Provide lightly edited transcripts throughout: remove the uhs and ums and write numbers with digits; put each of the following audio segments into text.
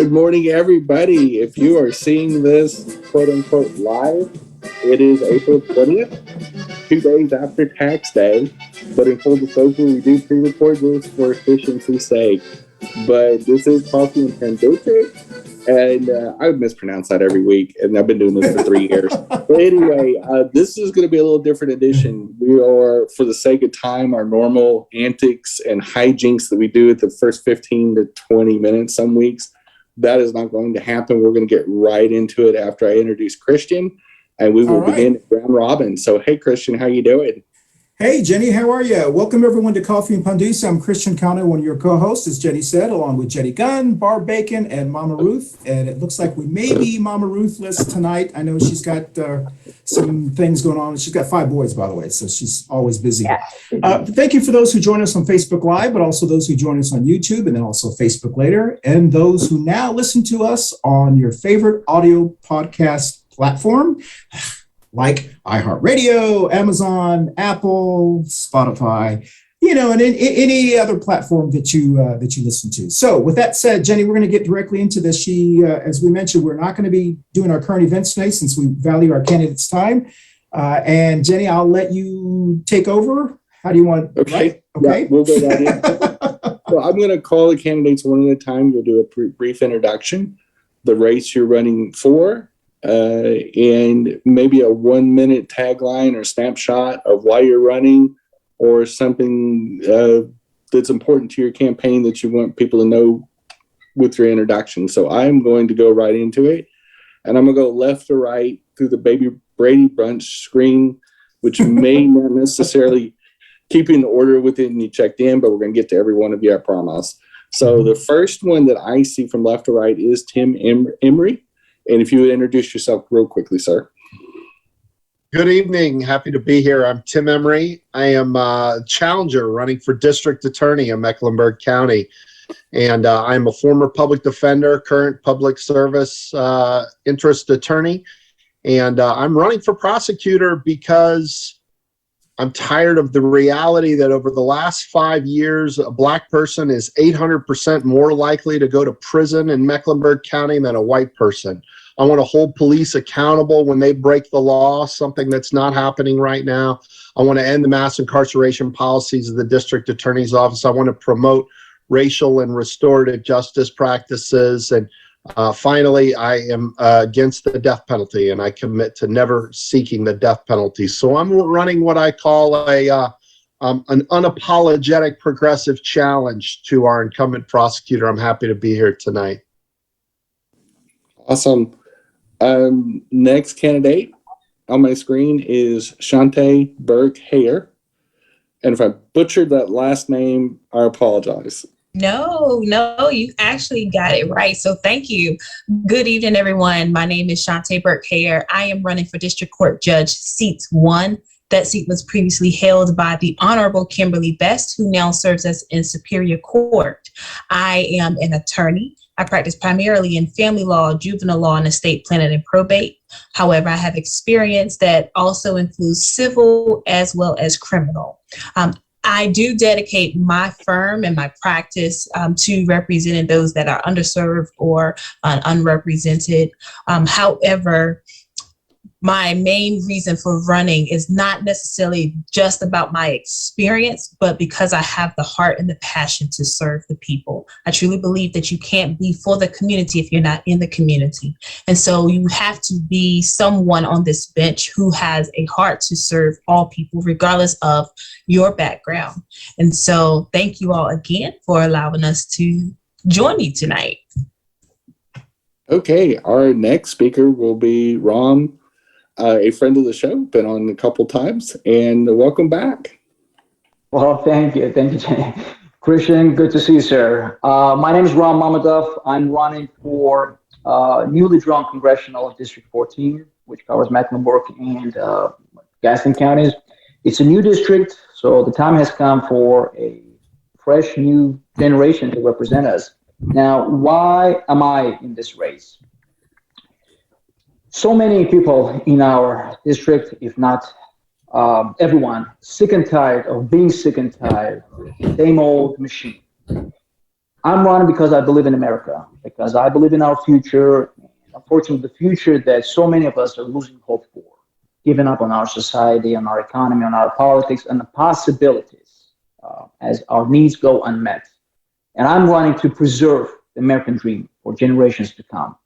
Good morning, everybody. If you are seeing this, quote unquote, live, it is April 20th, 2 days after tax day. But in full disclosure, we do pre-record this for efficiency's sake. But this is Coffee Pan Dulce, and I would mispronounce that every week, and I've been doing this for 3 years. But anyway, this is going to be a little different edition. We are, for the sake of time, our normal antics and hijinks that we do at the first 15 to 20 minutes some weeks. That is not going to happen. We're going to get right into it after I introduce Christian, and we will begin round robin. So, hey, Christian, how you doing? Hey, Jenny, how are you? Welcome, everyone, to Coffee Pan Dulce. I'm Christian Cano, one of your co-hosts, as Jenny said, along with Jenny Gunn, Barb Bacon, and Mama Ruth. And it looks like we may be Mama Ruthless tonight. I know she's got some things going on. She's got 5 boys, by the way, so she's always busy. Yeah. Thank you for those who join us on Facebook Live, but also those who join us on YouTube and then also Facebook later, and those who now listen to us on your favorite audio podcast platform, like iHeartRadio, Amazon, Apple, Spotify, and any other platform that you listen to. So with that said, Jenny, we're going to get directly into this. As we mentioned, we're not going to be doing our current events today since we value our candidates' time. And Jenny, I'll let you take over. How do you want? Okay. Right? Okay. Yeah, we'll go right in. So I'm going to call the candidates one at a time. We'll do a brief introduction, the race you're running for, and maybe a 1-minute tagline or snapshot of why you're running, or something that's important to your campaign that you want people to know with your introduction. So I'm going to go right into it, and I'm going to go left to right through the Baby Brady Bunch screen, which may not necessarily keep you in order within you checked in, but we're going to get to every one of you, I promise. So the first one that I see from left to right is Tim Emery. And if you would introduce yourself real quickly, sir. Good evening. Happy to be here. I'm Tim Emery. I am a challenger running for district attorney in Mecklenburg County. And I'm a former public defender, current public service interest attorney. And I'm running for prosecutor because I'm tired of the reality that over the last 5 years, a Black person is 800% more likely to go to prison in Mecklenburg County than a white person. I want to hold police accountable when they break the law, something that's not happening right now. I want to end the mass incarceration policies of the district attorney's office. I want to promote racial and restorative justice practices. And finally, I am against the death penalty, and I commit to never seeking the death penalty. So I'm running what I call an unapologetic progressive challenge to our incumbent prosecutor. I'm happy to be here tonight. Awesome. Next candidate on my screen is Shantae Berghair. And if I butchered that last name, I apologize. No, you actually got it right. So thank you. Good evening, everyone. My name is Shantae Berghair. I am running for District Court Judge Seat 1. That seat was previously held by the Honorable Kimberly Best, who now serves as in Superior Court. I am an attorney. I practice primarily in family law, juvenile law, and estate planning and probate. However, I have experience that also includes civil as well as criminal. I do dedicate my firm and my practice to representing those that are underserved or unrepresented. However, my main reason for running is not necessarily just about my experience, but because I have the heart and the passion to serve the people. I truly believe that you can't be for the community if you're not in the community. And so you have to be someone on this bench who has a heart to serve all people, regardless of your background. And so thank you all again for allowing us to join you tonight. Okay, our next speaker will be Ram, a friend of the show, been on a couple times, and welcome back. Well, thank you, Jenny. Christian, good to see you, sir. My name is Ram Mummadov. I'm running for newly drawn Congressional District 14, which covers Mecklenburg and Gaston counties. It's a new district, so the time has come for a fresh new generation to represent us. Now, why am I in this race? So many people in our district, if not everyone, sick and tired of being sick and tired of the same old machine. I'm running because I believe in America, because I believe in our future. Unfortunately, the future that so many of us are losing hope for, giving up on our society, on our economy, on our politics, and the possibilities as our needs go unmet. And I'm running to preserve the American dream for generations to come.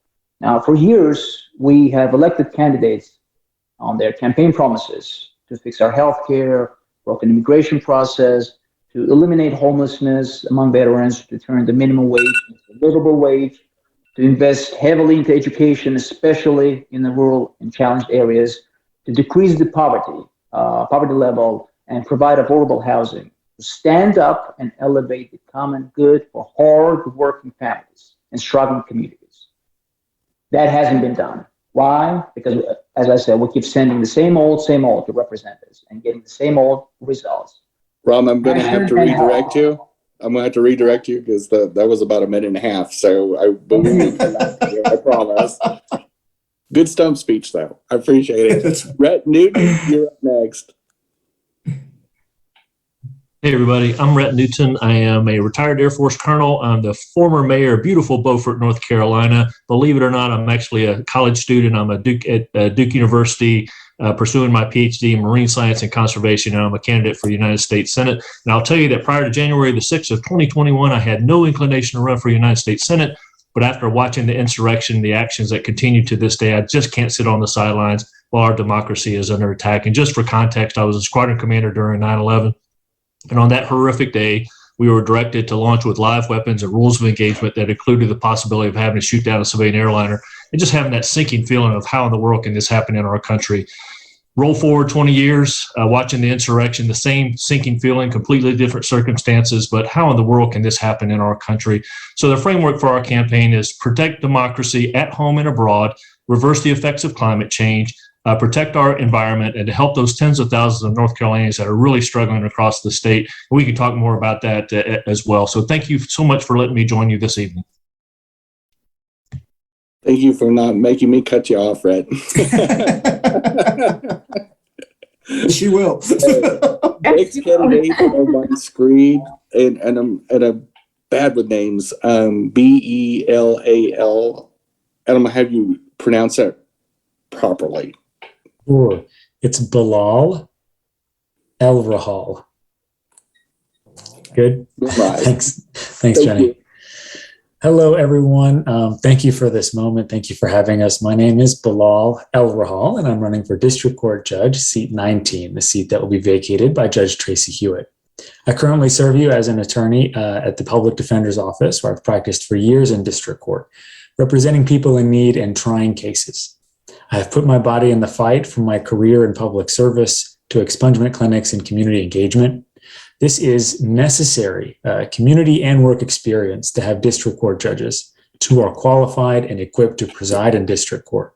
Now, for years, we have elected candidates on their campaign promises to fix our health care, broken immigration process, to eliminate homelessness among veterans, to turn the minimum wage into a livable wage, to invest heavily into education, especially in the rural and challenged areas, to decrease the poverty level, and provide affordable housing, to stand up and elevate the common good for hard-working families and struggling communities. That hasn't been done. Why? Because, as I said, we keep sending the same old to representatives and getting the same old results. Rom, I'm going to have to redirect you. I'm going to have to redirect you because that was about a minute and a half. So I believe you, I promise. Good stump speech, though. I appreciate it. Rhett Newton, you're up next. Hey, everybody. I'm Rhett Newton. I am a retired Air Force colonel. I'm the former mayor of beautiful Beaufort, North Carolina. Believe it or not, I'm actually a college student. I'm at Duke University pursuing my PhD in marine science and conservation, and I'm a candidate for the United States Senate. And I'll tell you that prior to January the 6th of 2021, I had no inclination to run for United States Senate. But after watching the insurrection, the actions that continue to this day, I just can't sit on the sidelines while our democracy is under attack. And just for context, I was a squadron commander during 9/11. And on that horrific day, we were directed to launch with live weapons and rules of engagement that included the possibility of having to shoot down a civilian airliner and just having that sinking feeling of how in the world can this happen in our country. Roll forward 20 years, watching the insurrection, the same sinking feeling, completely different circumstances, but how in the world can this happen in our country? So the framework for our campaign is protect democracy at home and abroad, reverse the effects of climate change, protect our environment, and to help those tens of thousands of North Carolinians that are really struggling across the state. We can talk more about that as well. So thank you so much for letting me join you this evening. Thank you for not making me cut you off, Rhett. She will. Next candidate on my screen, and I'm bad with names, Belal, and I'm going to have you pronounce that properly. Sure. It's Bilal El-Rahal. Good? Right. Thanks, Thank Jenny. you. Hello, everyone. Thank you for this moment. Thank you for having us. My name is Bilal El-Rahal, and I'm running for District Court Judge, seat 19, the seat that will be vacated by Judge Tracy Hewitt. I currently serve you as an attorney at the Public Defender's Office, where I've practiced for years in district court, representing people in need and trying cases. I have put my body in the fight from my career in public service to expungement clinics and community engagement. This is necessary community and work experience to have district court judges who are qualified and equipped to preside in district court.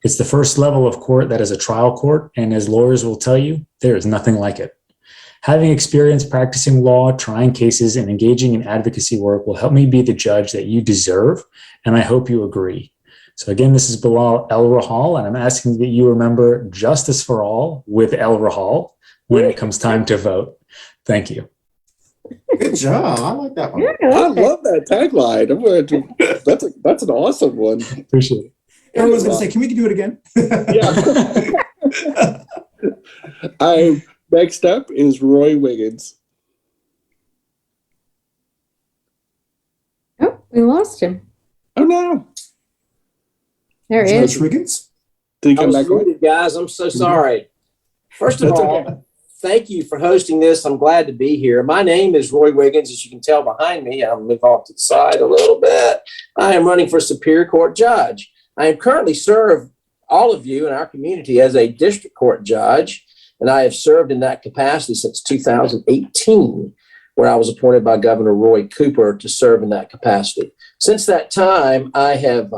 It's the first level of court that is a trial court, and as lawyers will tell you, there is nothing like it. Having experience practicing law, trying cases, and engaging in advocacy work will help me be the judge that you deserve, and I hope you agree. So again, this is Bilal El-Rahal, and I'm asking that you remember justice for all with El-Rahal when it comes time to vote. Thank you. Good job. I like that one. Yeah, I love that tagline. That's an awesome one. Appreciate it. Everyone's going to say, can we do it again? Yeah. Next up is Roy Wiggins. Oh, we lost him. Oh, no. There he Judge is. Wiggins? Did he I come was back on? muted, guys. I'm so sorry. First of That's all, okay. thank you for hosting this. I'm glad to be here. My name is Roy Wiggins. As you can tell behind me, I'll move off to the side a little bit. I am running for Superior Court Judge. I am currently serve all of you in our community as a district court judge, and I have served in that capacity since 2018, where I was appointed by Governor Roy Cooper to serve in that capacity. Since that time, I have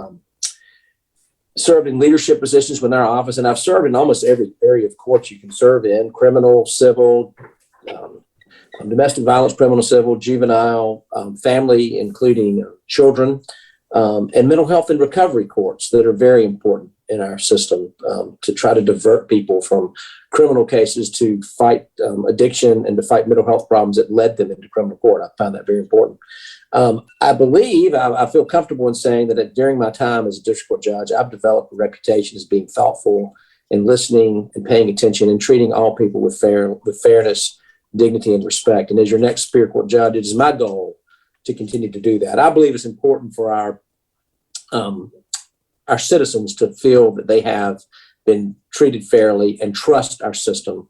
served in leadership positions within our office, and I've served in almost every area of court you can serve in: criminal, civil, domestic violence, criminal, civil, juvenile, family, including children, and mental health and recovery courts that are very important in our system to try to divert people from criminal cases to fight addiction and to fight mental health problems that led them into criminal court. I found that very important. I believe, I feel comfortable in saying that during my time as a district court judge, I've developed a reputation as being thoughtful and listening and paying attention and treating all people with fairness, dignity, and respect. And as your next Superior Court judge, it is my goal to continue to do that. I believe it's important for our citizens to feel that they have been treated fairly and trust our system.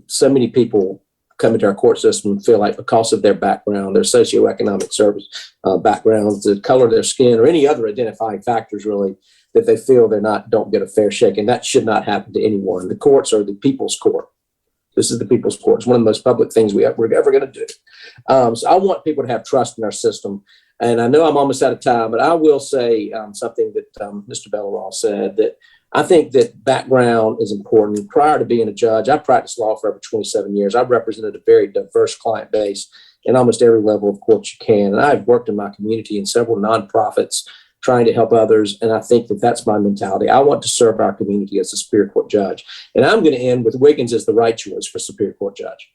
So many people come into our court system and feel like because of their background, their socioeconomic service backgrounds, the color of their skin, or any other identifying factors really, that they feel don't get a fair shake. And that should not happen to anyone. The courts are the people's court. This is the people's court. It's one of the most public things we're ever going to do. So I want people to have trust in our system. And I know I'm almost out of time, but I will say something that Mr. El-Rahal said, that I think that background is important. Prior to being a judge, I practiced law for over 27 years. I've represented a very diverse client base in almost every level of court you can. And I've worked in my community in several nonprofits trying to help others. And I think that that's my mentality. I want to serve our community as a Superior Court judge. And I'm going to end with Wiggins as the right choice for Superior Court judge.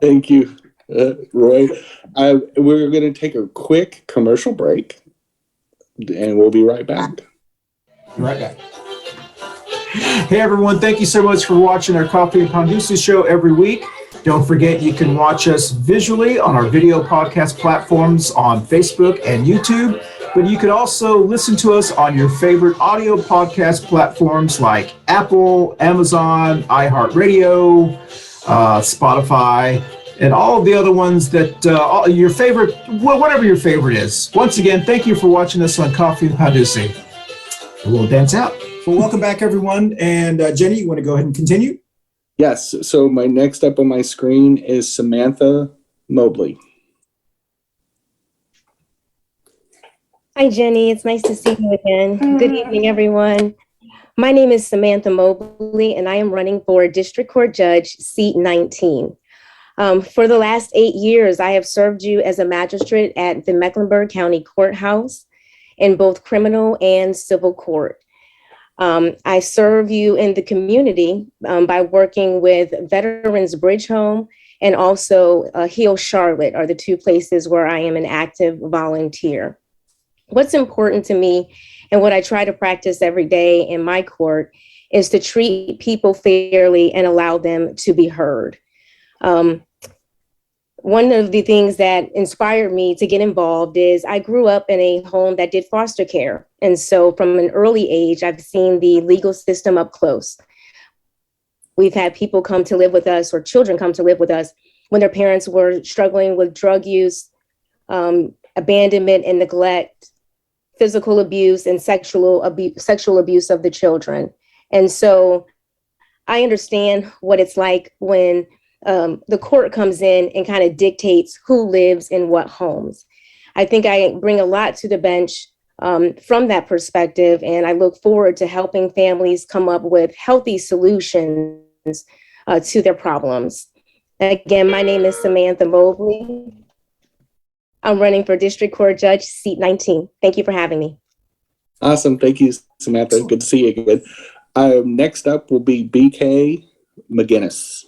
Thank you, Roy. We're going to take a quick commercial break, and we'll be right back. Right back. Hey everyone, thank you so much for watching our Coffee Pan Dulce Show every week. Don't forget you can watch us visually on our video podcast platforms on Facebook and YouTube, but you can also listen to us on your favorite audio podcast platforms like Apple, Amazon, iHeartRadio, Spotify, and all of the other ones that your favorite, whatever your favorite is. Once again, thank you for watching us on Coffee Pan Dulce. We'll dance out. Well, welcome back, everyone. And Jenny, you want to go ahead and continue? Yes. So my next up on my screen is Samantha Mobley. Hi, Jenny. It's nice to see you again. Good evening, everyone. My name is Samantha Mobley, and I am running for District Court Judge, seat 19. For the last 8 years, I have served you as a magistrate at the Mecklenburg County Courthouse in both criminal and civil court. I serve you in the community by working with Veterans Bridge Home and also Heal Charlotte are the two places where I am an active volunteer. What's important to me and what I try to practice every day in my court is to treat people fairly and allow them to be heard. One of the things that inspired me to get involved is I grew up in a home that did foster care. And so from an early age, I've seen the legal system up close. We've had people come to live with us or children come to live with us when their parents were struggling with drug use, abandonment and neglect, physical abuse, and sexual abuse of the children. And so I understand what it's like when the court comes in and kind of dictates who lives in what homes. I think I bring a lot to the bench from that perspective, and I look forward to helping families come up with healthy solutions to their problems. Again, my name is Samantha Mobley. I'm running for District Court Judge, seat 19. Thank you for having me. Awesome. Thank you, Samantha. Good to see you again. Next up will be BK McGinnis.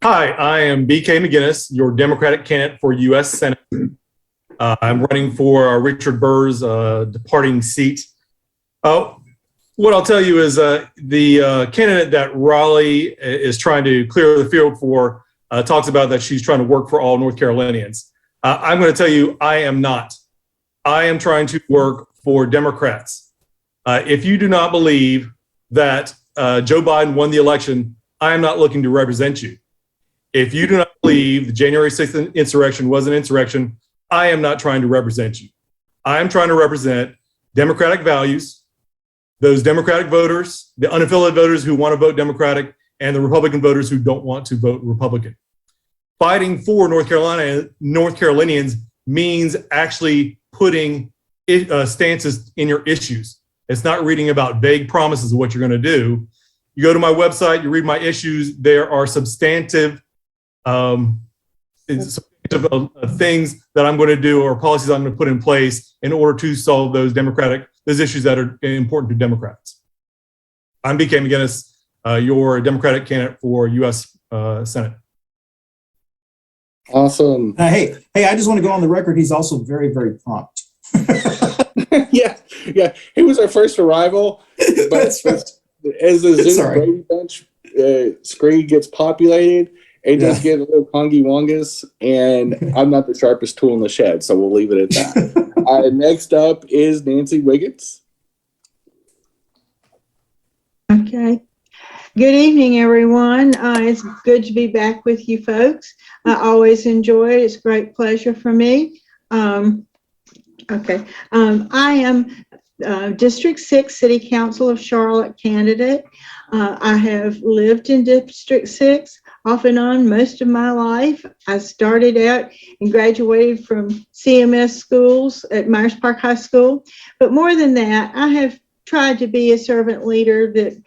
Hi, I am BK McGinnis, your Democratic candidate for U.S. Senate. I'm running for Richard Burr's departing seat. What I'll tell you is the candidate that Raleigh is trying to clear the field for talks about that she's trying to work for all North Carolinians. I'm going to tell you, I am not. I am trying to work for Democrats. If you do not believe that Joe Biden won the election, I am not looking to represent you. If you do not believe the January 6th insurrection was an insurrection, I am not trying to represent you. I am trying to represent Democratic values, those Democratic voters, the unaffiliated voters who want to vote Democratic, and the Republican voters who don't want to vote Republican. Fighting for North Carolinians means actually putting stances in your issues. It's not reading about vague promises of what you're going to do. You go to my website, you read my issues, there are substantive of things that I'm going to do or policies I'm going to put in place in order to solve those issues that are important to Democrats. I'm BK McGinnis, your Democratic candidate for U.S. Senate. Awesome. Hey, I just want to go on the record. He's also very, very prompt. yeah. He was our first arrival, but That's right. as the Zoom Sorry. Brady Bunch screen gets populated, it does get a little congy wongus, and I'm not the sharpest tool in the shed, so we'll leave it at that. Next up is Nancy Wiggins. Okay. Good evening, everyone. It's good to be back with you folks. I always enjoy it. It's a great pleasure for me. I am District 6 City Council of Charlotte candidate. I have lived in District 6 off and on most of my life. I started out and graduated from CMS schools at Myers Park High School. But more than that, I have tried to be a servant leader that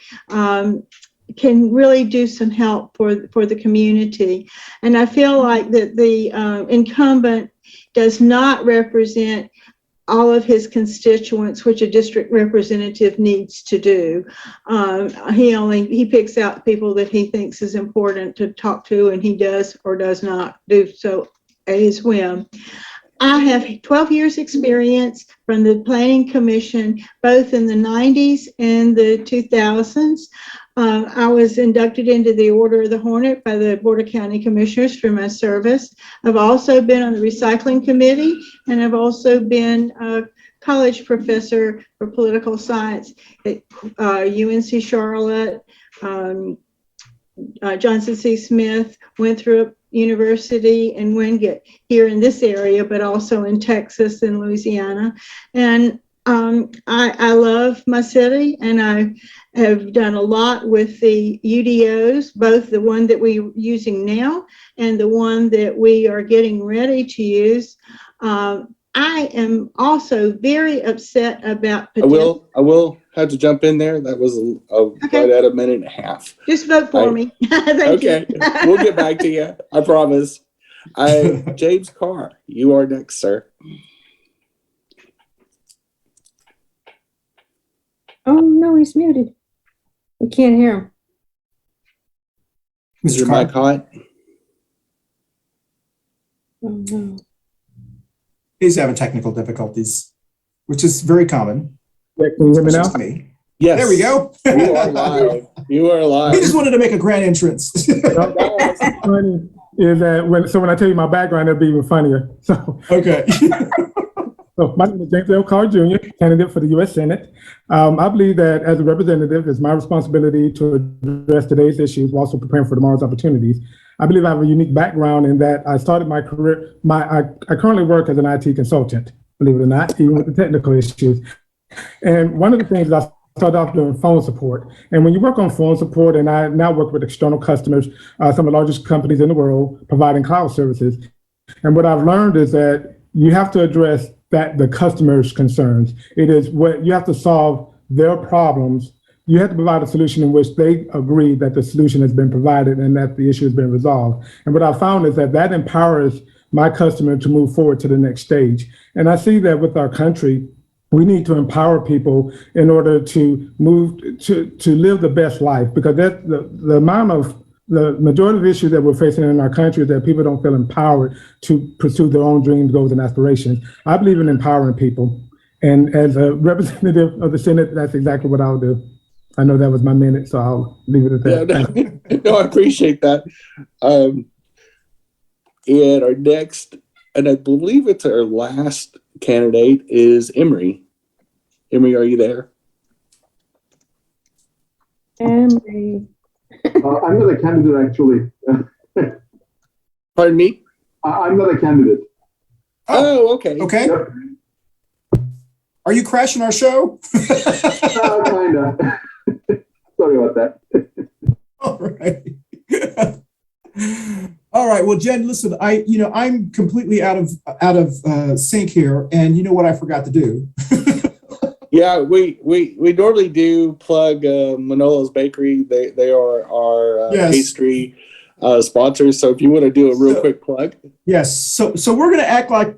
can really do some help for the community. And I feel like that the incumbent does not represent all of his constituents, which a district representative needs to do. He picks out people that he thinks is important to talk to, and he does or does not do so at his whim. I have 12 years experience from the Planning Commission, both in the 90s and the 2000s. I was inducted into the Order of the Hornet by the Board of County Commissioners for my service. I've also been on the Recycling Committee, and I've also been a college professor for political science at UNC Charlotte, Johnson C. Smith, Winthrop University, and Wingate here in this area, but also in Texas and Louisiana. And I love my city, and I have done a lot with the UDOs, both the one that we're using now and the one that we are getting ready to use. I am also very upset about. I will have to jump in there. That was right at a minute and a half. Just vote for me. Thank you. We'll get back to you. I promise. James Carr, you are next, sir. Oh, no, he's muted. We can't hear him. Is your mic hot? Oh, no. He's having technical difficulties, which is very common. Yeah, can you hear me now? Me. Yes. There we go. You are live. You are live. We just wanted to make a grand entrance. Funny is that when I tell you my background, it'll be even funnier. So okay. So my name is James L. Carr Jr., candidate for the U.S. Senate. I believe that as a representative, it's my responsibility to address today's issues while also preparing for tomorrow's opportunities. I believe I have a unique background in that I started my career, I currently work as an IT consultant, believe it or not, even with the technical issues. And one of the things I started off doing phone support. And when you work on phone support, and I now work with external customers, some of the largest companies in the world providing cloud services. And what I've learned is that you have to address the customer's concerns. It is what you have to solve their problems. You have to provide a solution in which they agree that the solution has been provided and that the issue has been resolved. And what I found is that empowers my customer to move forward to the next stage. And I see that with our country, we need to empower people in order to move to live the best life, because that's the majority of the issues that we're facing in our country is that people don't feel empowered to pursue their own dreams, goals, and aspirations. I believe in empowering people. And as a representative of the Senate, that's exactly what I'll do. I know that was my minute, so I'll leave it at that. Yeah, no, I appreciate that. And our next, and I believe it's our last candidate, is Emery. Emery, are you there? Emery. I'm not a candidate, actually. Pardon me? I'm not a candidate. Oh, okay. Okay. Yep. Are you crashing our show? Kind of. Sorry about that. All right. All right. Well, Jen, listen, I'm completely out of sync here, and you know what I forgot to do? Yeah, we normally do plug Manolo's Bakery. They are our Yes. pastry sponsors. So if you want to do a real quick plug. Yes. So we're going to act like,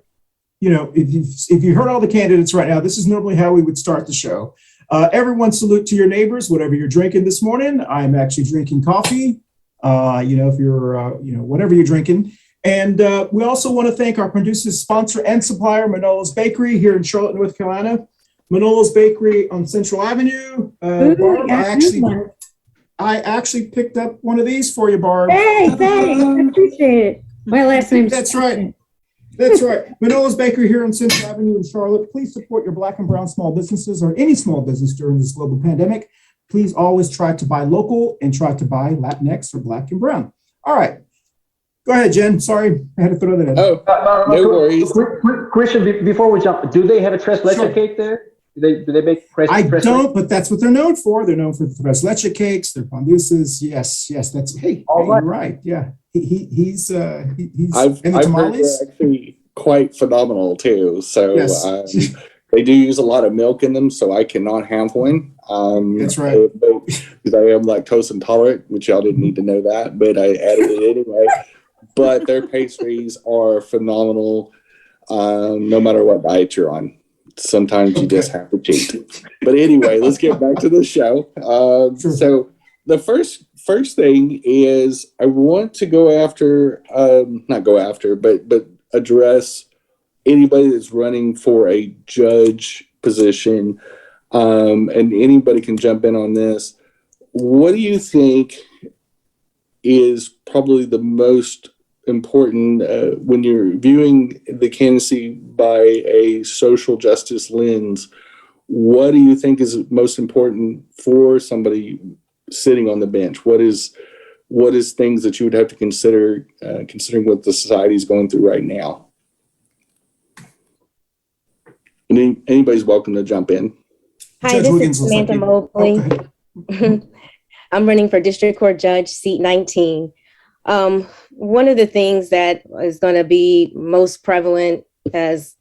if you heard all the candidates right now, this is normally how we would start the show. Everyone salute to your neighbors, whatever you're drinking this morning. I'm actually drinking coffee. If you're, whatever you're drinking. And we also want to thank our producer, sponsor, and supplier, Manolo's Bakery here in Charlotte, North Carolina. Manolo's Bakery on Central Avenue. Barb, I actually picked up one of these for you, Barb. Hey, thanks. I appreciate it. My last name's That's right. That's right. Manolo's Bakery here on Central Avenue in Charlotte. Please support your Black and brown small businesses or any small business during this global pandemic. Please always try to buy local and try to buy Latinx or Black and brown. All right. Go ahead, Jen. Sorry, I had to throw that in. Oh, no worries. Christian, before we jump, do they have a tres leche cake there? Do they make I don't, but that's what they're known for. They're known for the tres leche cakes, their pan dulces. Yes, that's you're right. Yeah, he's I've heard they're actually quite phenomenal too. So yes. They do use a lot of milk in them, so I cannot have one. That's right. Because I am lactose intolerant, which y'all didn't need to know that, but I added it anyway. But their pastries are phenomenal, no matter what diet you're on. Sometimes you just have to cheat. But anyway, let's get back to the show. So the first thing is I want to go after, not go after, but address anybody that's running for a judge position, and anybody can jump in on this. What do you think is probably the most important when you're viewing the candidacy by a social justice lens? What do you think is most important for somebody sitting on the bench? What is things that you would have to consider, considering what the society is going through right now? And anybody's welcome to jump in. Hi, Judge this Wiggins is Samantha Mobley. I'm running for District Court Judge, seat 19. One of the things that is going to be most prevalent as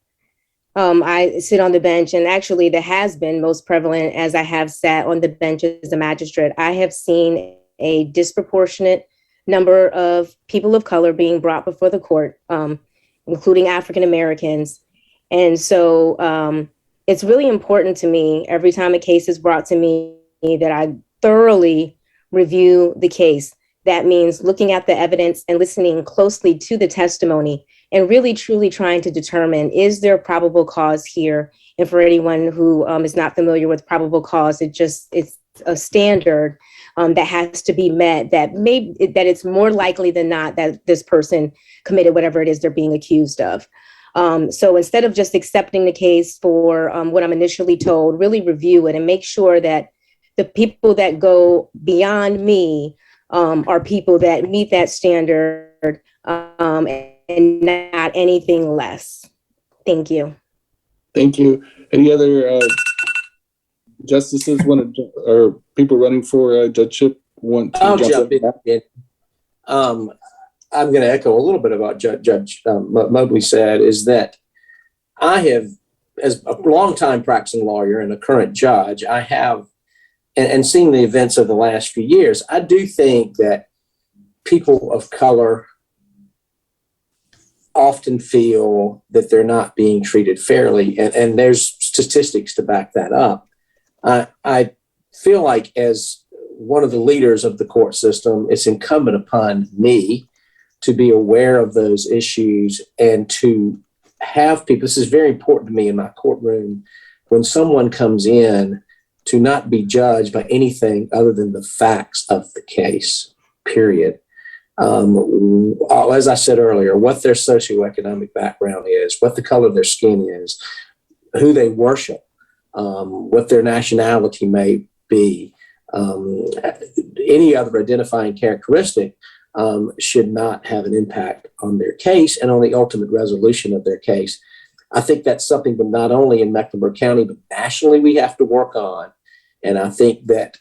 I sit on the bench, and actually that has been most prevalent as I have sat on the bench as a magistrate, I have seen a disproportionate number of people of color being brought before the court, including African Americans. And so it's really important to me every time a case is brought to me that I thoroughly review the case. That means looking at the evidence and listening closely to the testimony and really truly trying to determine, is there probable cause here? And for anyone who is not familiar with probable cause, it's a standard that has to be met, that it's more likely than not that this person committed whatever it is they're being accused of. So instead of just accepting the case for what I'm initially told, really review it and make sure that the people that go beyond me are people that meet that standard and not anything less. Thank you. Thank you. Any other justices or people running for a judgeship want to jump in? I'm going to echo a little bit about Judge Mobley said, is that I have, as a longtime practicing lawyer and a current judge, I have, and seeing the events of the last few years, I do think that people of color often feel that they're not being treated fairly, and there's statistics to back that up. I feel like as one of the leaders of the court system, it's incumbent upon me to be aware of those issues and to have people, this is very important to me in my courtroom, when someone comes in, to not be judged by anything other than the facts of the case, period. As I said earlier, what their socioeconomic background is, what the color of their skin is, who they worship, what their nationality may be, any other identifying characteristic should not have an impact on their case and on the ultimate resolution of their case. I think that's something that not only in Mecklenburg County, but nationally we have to work on. And I think that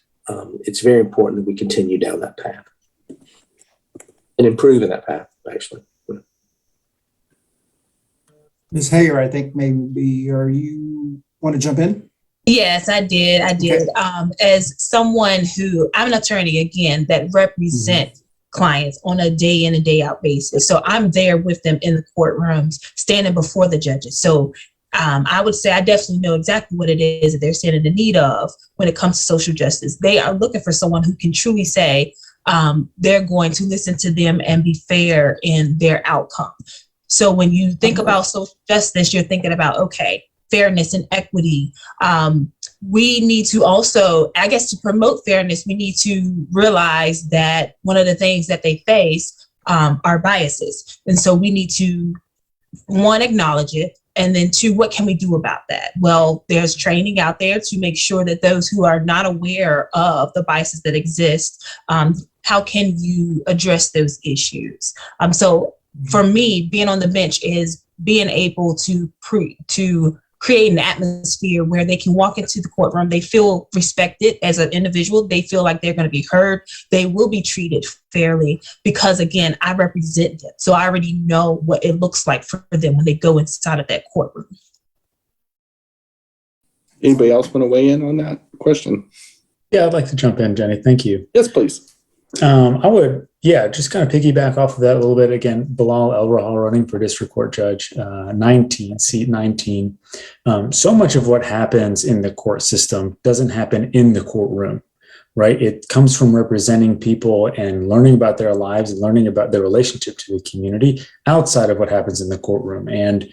it's very important that we continue down that path and improve in that path, actually. Ms. Hager, I think maybe, are you want to jump in? Yes, I did. Okay. As someone who, I'm an attorney again, that represents clients on a day in and day out basis. So I'm there with them in the courtrooms, standing before the judges. So I would say I definitely know exactly what it is that they're standing in need of when it comes to social justice. They are looking for someone who can truly say they're going to listen to them and be fair in their outcome. So when you think about social justice, you're thinking about, okay, fairness and equity. We need to also, I guess, to promote fairness, we need to realize that one of the things that they face are biases. And so we need to, one, acknowledge it. And then two, what can we do about that? Well, there's training out there to make sure that those who are not aware of the biases that exist, how can you address those issues? So for me, being on the bench is being able to create an atmosphere where they can walk into the courtroom, they feel respected as an individual, they feel like they're going to be heard, they will be treated fairly, because again, I represent them. So I already know what it looks like for them when they go inside of that courtroom. Anybody else want to weigh in on that question? Yeah, I'd like to jump in, Jenny. Thank you. Yes, please. I would, just kind of piggyback off of that a little bit. Again, Bilal El-Rahal running for district court judge, seat 19. So much of what happens in the court system doesn't happen in the courtroom, right? It comes from representing people and learning about their lives and learning about their relationship to the community outside of what happens in the courtroom. And,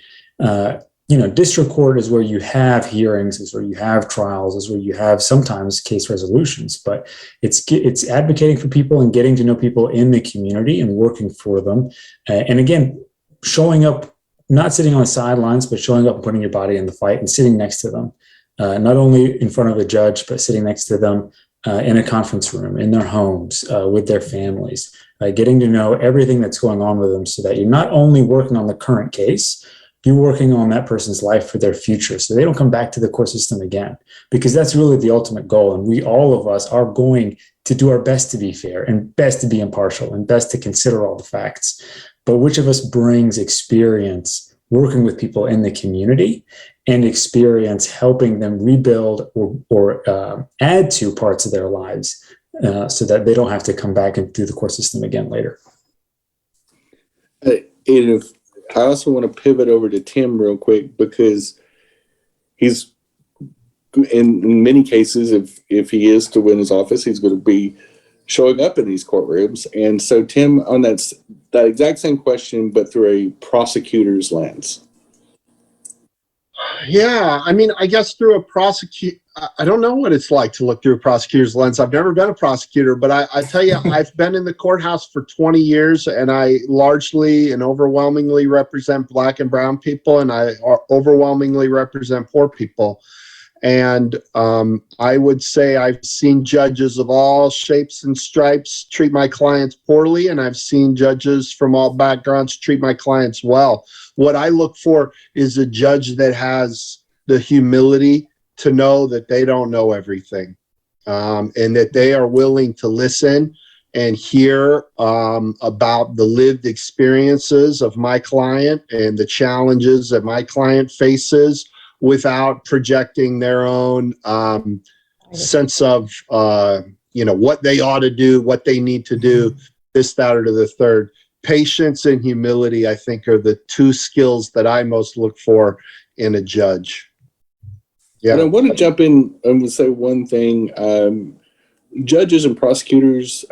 district court is where you have hearings, is where you have trials, is where you have sometimes case resolutions, but it's advocating for people and getting to know people in the community and working for them. And again, showing up, not sitting on the sidelines, but showing up and putting your body in the fight and sitting next to them, not only in front of a judge, but sitting next to them in a conference room, in their homes, with their families, getting to know everything that's going on with them so that you're not only working on the current case, you're working on that person's life for their future so they don't come back to the court system again, because that's really the ultimate goal. And we, all of us, are going to do our best to be fair and best to be impartial and best to consider all the facts. But which of us brings experience working with people in the community and experience helping them rebuild or add to parts of their lives so that they don't have to come back and through the court system again later? I also want to pivot over to Tim real quick, because he's, in many cases, if he is to win his office, he's going to be showing up in these courtrooms. And so, Tim, on that exact same question, but through a prosecutor's lens. Yeah, I mean, I guess through a I don't know what it's like to look through a prosecutor's lens. I've never been a prosecutor, but I tell you, I've been in the courthouse for 20 years, and I largely and overwhelmingly represent Black and brown people, and I overwhelmingly represent poor people. And I would say I've seen judges of all shapes and stripes treat my clients poorly, and I've seen judges from all backgrounds treat my clients well. What I look for is a judge that has the humility to know that they don't know everything, and that they are willing to listen and hear about the lived experiences of my client and the challenges that my client faces, without projecting their own sense of, what they ought to do, what they need to do, this, that, or the third. Patience and humility, I think, are the two skills that I most look for in a judge. Yeah. And I want to jump in and say one thing. Judges and prosecutors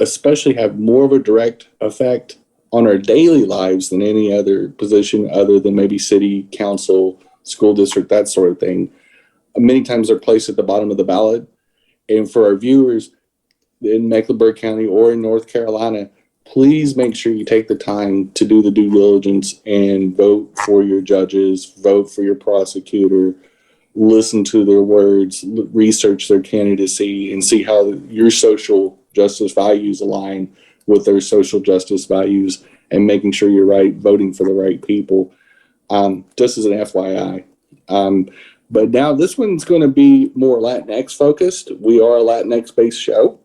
especially have more of a direct effect on our daily lives than any other position other than maybe city council, school district, that sort of thing. Many times they're placed at the bottom of the ballot. And for our viewers in Mecklenburg County or in North Carolina, please make sure you take the time to do the due diligence and vote for your judges, vote for your prosecutor, listen to their words, research their candidacy, and see how your social justice values align with their social justice values, and making sure you're voting for the right people. Just as an FYI. But now this one's going to be more Latinx focused. We are a Latinx based show.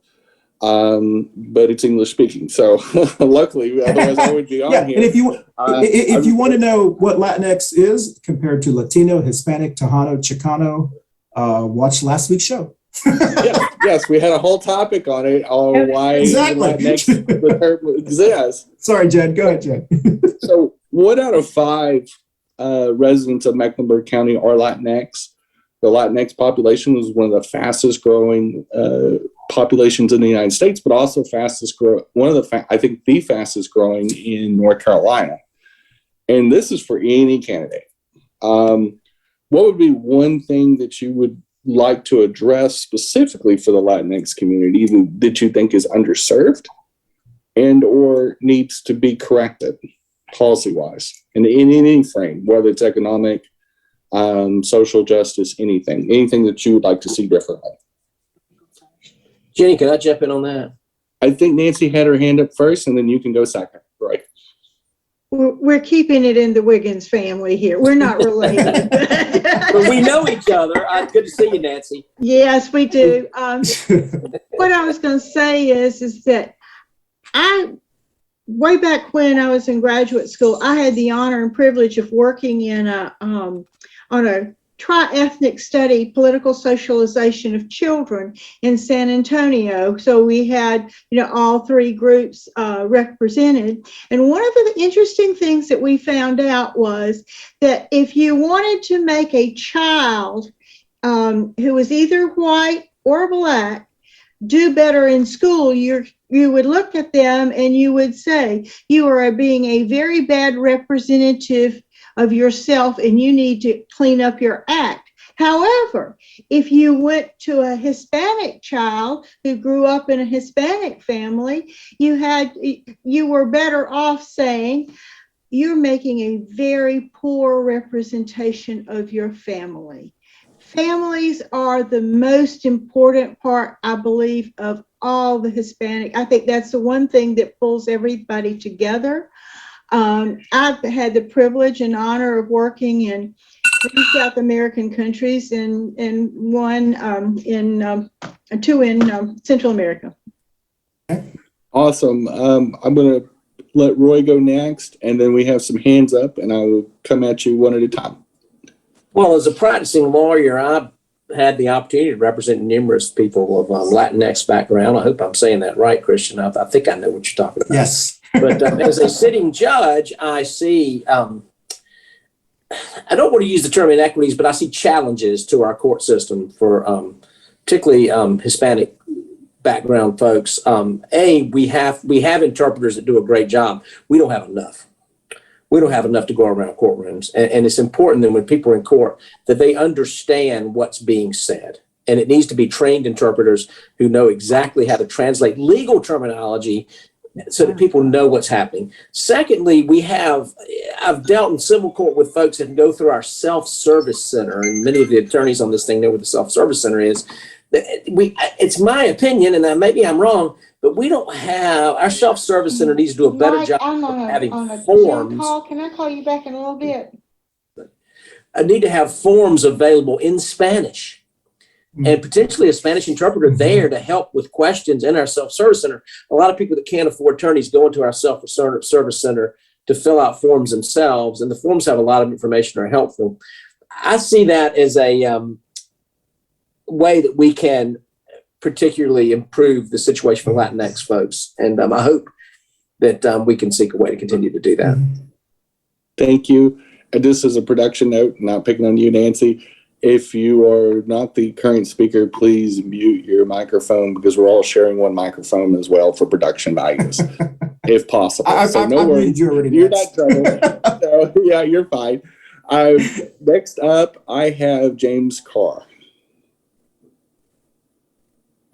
But it's English speaking, so luckily, otherwise I would be on here. And if you want to know what Latinx is compared to Latino, Hispanic, Tejano, Chicano, watch last week's show. Yes, we had a whole topic on it, on why Exactly. the term exists. Sorry, Jen. Go ahead, Jen. So 1 out of 5 residents of Mecklenburg County are Latinx. The Latinx population is one of the fastest growing populations in the United States, but also I think the fastest growing in North Carolina. And this is for any candidate. What would be one thing that you would like to address specifically for the Latinx community that you think is underserved and or needs to be corrected policy-wise in any frame, whether it's economic, social justice, anything that you would like to see differently? Jenny, can I jump in on that? I think Nancy had her hand up first, and then you can go second. Right. We're keeping it in the Wiggins family here. We're not related. But we know each other. Good to see you, Nancy. Yes, we do. What I was going to say is that way back when I was in graduate school, I had the honor and privilege of working in on a tri-ethnic study, political socialization of children in San Antonio. So we had, all 3 groups represented. And one of the interesting things that we found out was that if you wanted to make a child who was either white or black do better in school, you would look at them and you would say, you are being a very bad representative of yourself and you need to clean up your act. However, if you went to a Hispanic child who grew up in a Hispanic family, you were better off saying, you're making a very poor representation of your family. Families are the most important part, I believe, of all the Hispanic. I think that's the one thing that pulls everybody together. I've had the privilege and honor of working in 3 South American countries and 2 in Central America. Awesome. I'm going to let Roy go next, and then we have some hands up, and I will come at you one at a time. Well, as a practicing lawyer, I've had the opportunity to represent numerous people of Latinx background. I hope I'm saying that right, Christian. I think I know what you're talking about. Yes. But as a sitting judge, I see, I don't want to use the term inequities, but I see challenges to our court system for particularly Hispanic background folks. We have interpreters that do a great job. We don't have enough. We don't have enough to go around courtrooms. And it's important that when people are in court that they understand what's being said. And it needs to be trained interpreters who know exactly how to translate legal terminology so that people know what's happening. Secondly, I've dealt in civil court with folks that can go through our self-service center, and many of the attorneys on this thing know what the self-service center is. It's my opinion, and maybe I'm wrong, but we don't have, our self-service center needs to do a better job of having forms. Call. Can I call you back in a little bit? I need to have forms available in Spanish. And potentially a Spanish interpreter there to help with questions in our self-service center. A lot of people that can't afford attorneys go into our self-service center to fill out forms themselves, and the forms have a lot of information that are helpful. I see that as a way that we can particularly improve the situation for Latinx folks, and I hope that we can seek a way to continue to do that. Thank you. And this is a production note, not picking on you, Nancy. If you are not the current speaker, please mute your microphone because we're all sharing one microphone as well for production values, if possible. So no worries. You're not trouble. So, yeah, you're fine. Next up, I have James Carr.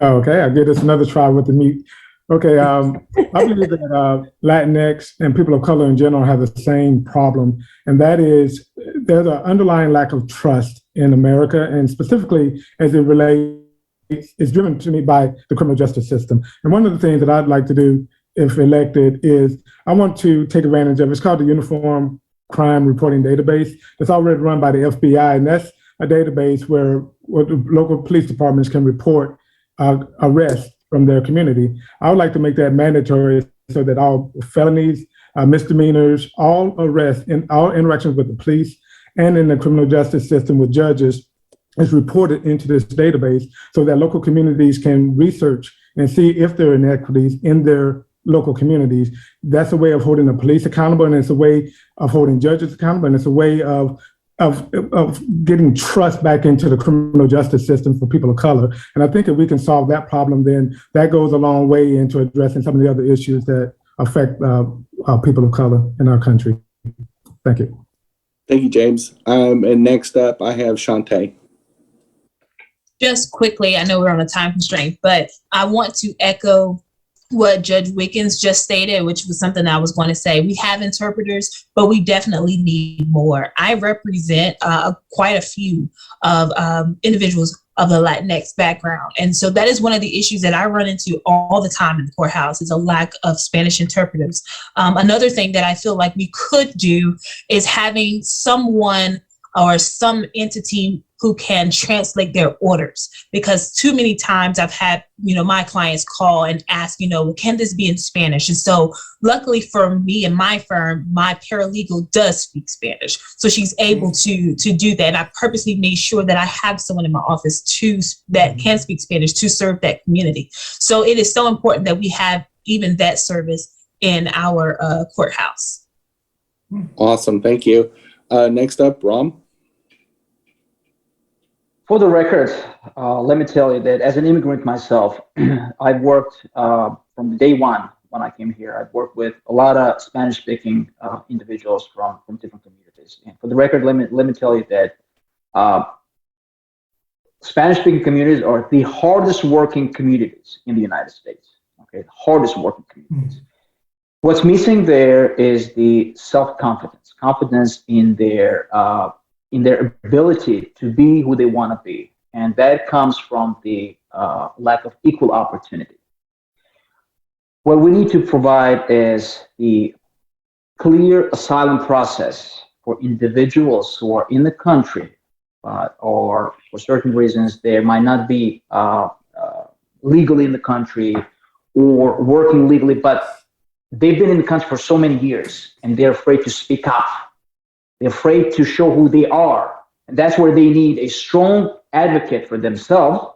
Okay, I'll give this another try with the mute. Okay, I believe that Latinx and people of color in general have the same problem, and that is there's an underlying lack of trust in America, and specifically as it relates, it's driven to me by the criminal justice system. And one of the things that I'd like to do, if elected, is I want to take advantage of, it's called the Uniform Crime Reporting Database. It's already run by the FBI, and that's a database where the local police departments can report arrests from their community. I would like to make that mandatory so that all felonies, misdemeanors, all arrests and all interactions with the police and in the criminal justice system with judges is reported into this database so that local communities can research and see if there are inequities in their local communities. That's a way of holding the police accountable, and it's a way of holding judges accountable, and it's a way of getting trust back into the criminal justice system for people of color. And I think if we can solve that problem, then that goes a long way into addressing some of the other issues that affect people of color in our country. Thank you. Thank you, James. And next up, I have Shantae. Just quickly, I know we're on a time constraint, but I want to echo what Judge Wiggins just stated, which was something I was going to say. We have interpreters, but we definitely need more. I represent quite a few of individuals of the Latinx background. And so that is one of the issues that I run into all the time in the courthouse is a lack of Spanish interpreters. Another thing that I feel like we could do is having someone or some entity who can translate their orders, because too many times I've had, my clients call and ask, can this be in Spanish? And so luckily for me and my firm, my paralegal does speak Spanish. So she's able to do that. And I purposely made sure that I have someone in my office that can speak Spanish to serve that community. So it is so important that we have even that service in our courthouse. Awesome. Thank you. Next up, Ram. For the record, let me tell you that as an immigrant myself, I've worked from day one when I came here. I've worked with a lot of Spanish-speaking individuals from different communities. And for the record, let me tell you that Spanish-speaking communities are the hardest working communities in the United States. Okay, the hardest working communities. What's missing there is the self-confidence, confidence in their ability to be who they want to be. And that comes from the lack of equal opportunity. What we need to provide is the clear asylum process for individuals who are in the country, or for certain reasons, they might not be legally in the country or working legally, but they've been in the country for so many years and they're afraid to speak up. They're afraid to show who they are. And that's where they need a strong advocate for themselves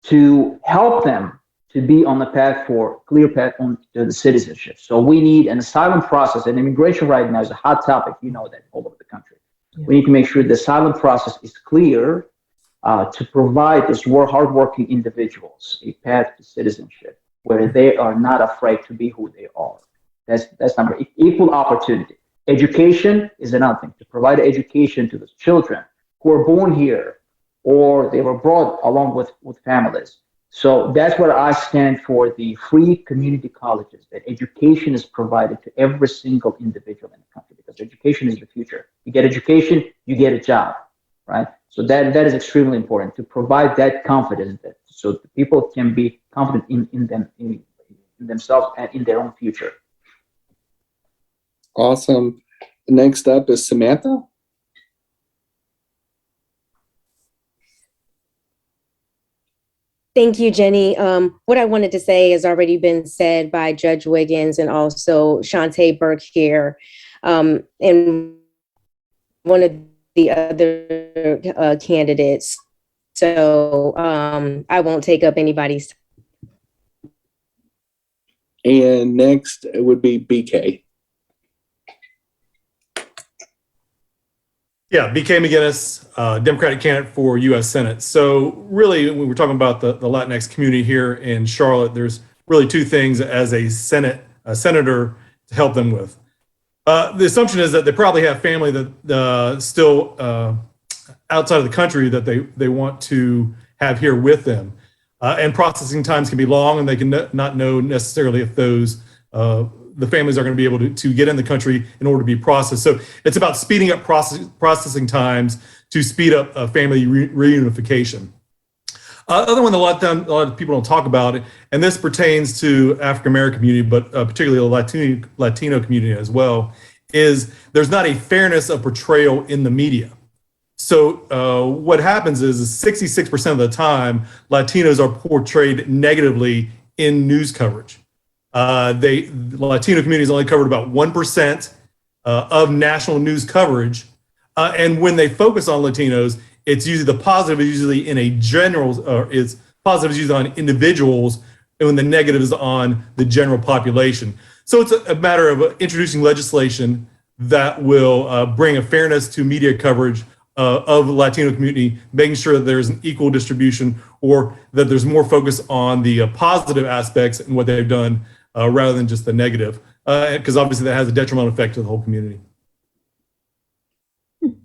to help them to be on the clear path on to the citizenship. So we need an asylum process, and immigration right now is a hot topic. You know that all over the country. Yeah. We need to make sure the asylum process is clear to provide these hardworking individuals a path to citizenship where they are not afraid to be who they are. That's number equal opportunity. Education is another thing, to provide education to the children who are born here or they were brought along with families. So that's where I stand for the free community colleges, that education is provided to every single individual in the country, because education is the future. You get education, you get a job, right? So that is extremely important, to provide that confidence so that people can be confident in themselves and in their own future. Awesome. Next up is Samantha. Thank you, Jenny. What I wanted to say has already been said by Judge Wiggins and also Shantae Berghair, and one of the other candidates. So I won't take up anybody's time. And next it would be BK. Yeah, BK McGinnis, Democratic candidate for U.S. Senate. So really, when we're talking about the Latinx community here in Charlotte, there's really two things as a senator to help them with. The assumption is that they probably have family that still outside of the country that they want to have here with them. And processing times can be long, and they can not know necessarily if those the families are going to be able to get in the country in order to be processed. So it's about speeding up processing times to speed up family reunification. Other one that a lot of people don't talk about, and this pertains to African-American community, but particularly the Latino community as well, is there's not a fairness of portrayal in the media. So what happens is 66% of the time, Latinos are portrayed negatively in news coverage. The Latino community is only covered about 1% of national news coverage. And when they focus on Latinos, it's usually the positive is usually in a general, or is positive is usually on individuals, and when the negative is on the general population. So it's a matter of introducing legislation that will bring a fairness to media coverage of the Latino community, making sure that there's an equal distribution, or that there's more focus on the positive aspects and what they've done rather than just the negative, because obviously that has a detrimental effect to the whole community.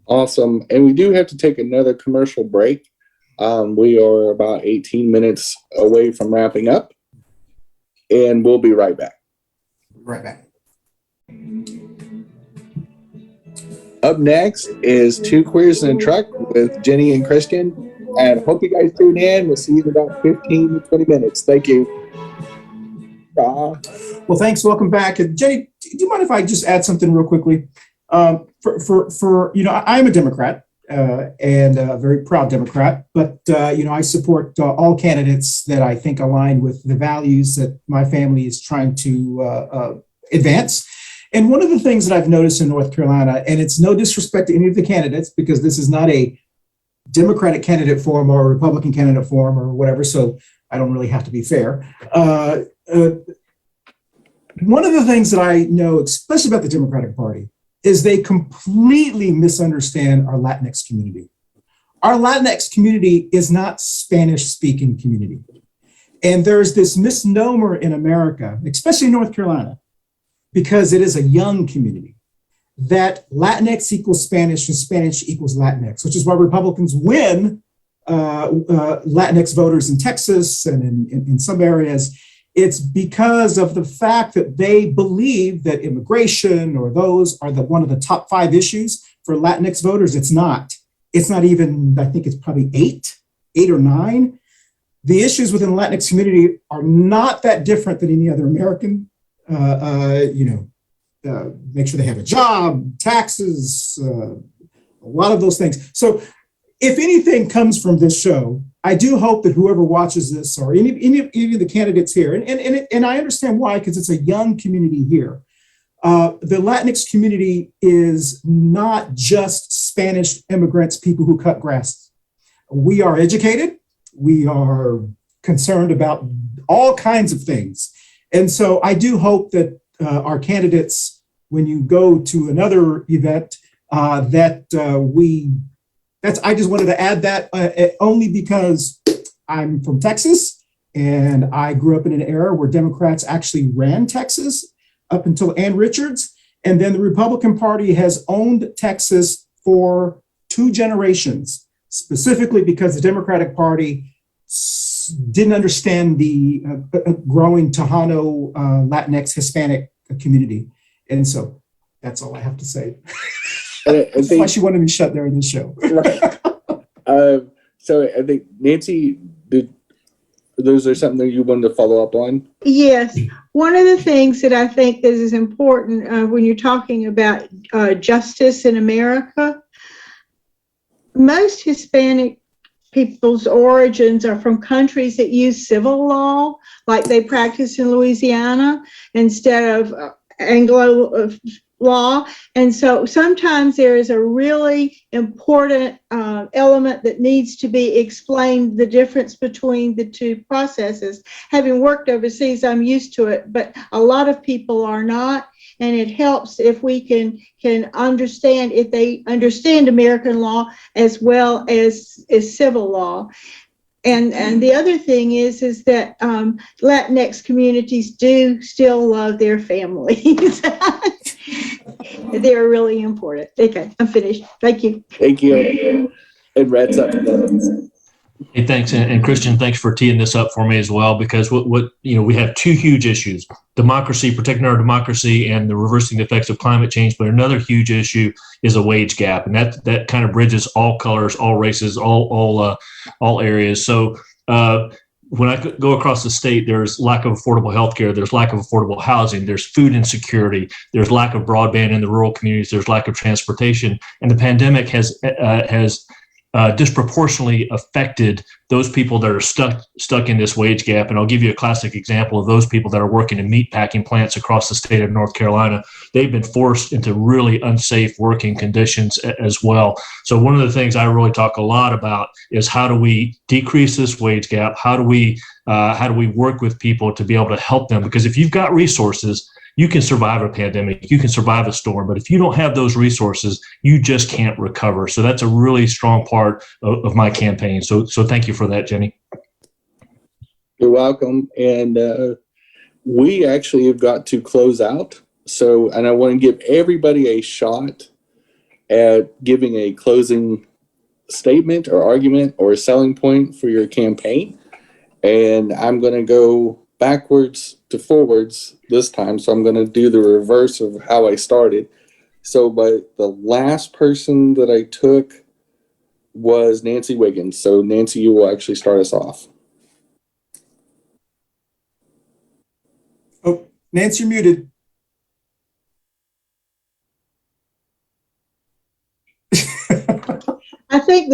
Awesome. And we do have to take another commercial break. We are about 18 minutes away from wrapping up, and we'll be right back. Right back. Up next is Two Queers in a Truck with Jenny and Christian. And hope you guys tune in. We'll see you in about 15 to 20 minutes. Thank you. Well, thanks. Welcome back. And Jenny, do you mind if I just add something real quickly? For I'm a Democrat and a very proud Democrat, but I support all candidates that I think align with the values that my family is trying to advance. And one of the things that I've noticed in North Carolina, and it's no disrespect to any of the candidates, because this is not a Democratic candidate forum or a Republican candidate forum or whatever, so I don't really have to be fair. One of the things that I know, especially about the Democratic Party, is they completely misunderstand our Latinx community. Our Latinx community is not Spanish-speaking community. And there's this misnomer in America, especially in North Carolina, because it is a young community, that Latinx equals Spanish and Spanish equals Latinx, which is why Republicans win Latinx voters in Texas and in some areas. It's because of the fact that they believe that immigration or those are one of the top 5 issues for Latinx voters. It's not. It's not even, I think it's probably 8 or 9. The issues within the Latinx community are not that different than any other American. Make sure they have a job, taxes, a lot of those things. So if anything comes from this show, I do hope that whoever watches this, or any of the candidates here, and I understand why, because it's a young community here. The Latinx community is not just Spanish immigrants, people who cut grass. We are educated. We are concerned about all kinds of things. And so I do hope that our candidates, when you go to another event, I just wanted to add that only because I'm from Texas and I grew up in an era where Democrats actually ran Texas up until Ann Richards. And then the Republican Party has owned Texas for 2 generations, specifically because the Democratic Party didn't understand the growing Tejano Latinx Hispanic community. And so that's all I have to say. That's why she wanted me shut there in the show. Right. So I think, Nancy, those are something that you wanted to follow up on? Yes. One of the things that I think that is important when you're talking about justice in America, most Hispanic people's origins are from countries that use civil law, like they practice in Louisiana, instead of Anglo law. And so sometimes there is a really important element that needs to be explained, the difference between the 2 processes. Having worked overseas, I'm used to it, but a lot of people are not. And it helps if we can understand, if they understand American law as well as civil law. And the other thing is that Latinx communities do still love their families. They're really important. Okay, I'm finished. Thank you. Thank you. And Rhett's up. Hey, thanks. And Christian, thanks for teeing this up for me as well, because we have 2 huge issues: democracy, protecting our democracy, and the reversing the effects of climate change. But another huge issue is a wage gap. And that kind of bridges all colors, all races, all areas. So when I go across the state, there's lack of affordable healthcare, there's lack of affordable housing, there's food insecurity, there's lack of broadband in the rural communities, there's lack of transportation. And the pandemic has disproportionately affected those people that are stuck in this wage gap. And I'll give you a classic example of those people that are working in meat packing plants across the state of North Carolina. They've been forced into really unsafe working conditions as well. So one of the things I really talk a lot about is how do we decrease this wage gap? How do we work with people to be able to help them? Because if you've got resources, you can survive a pandemic, you can survive a storm, but if you don't have those resources, you just can't recover. So that's a really strong part of my campaign. So thank you for that, Jenny. You're welcome. And we actually have got to close out. And I want to give everybody a shot at giving a closing statement or argument or selling point for your campaign. And I'm going to go backwards to forwards this time. So I'm going to do the reverse of how I started. So the last person that I took was Nancy Wiggins. So Nancy, you will actually start us off. Oh, Nancy, you're muted. I think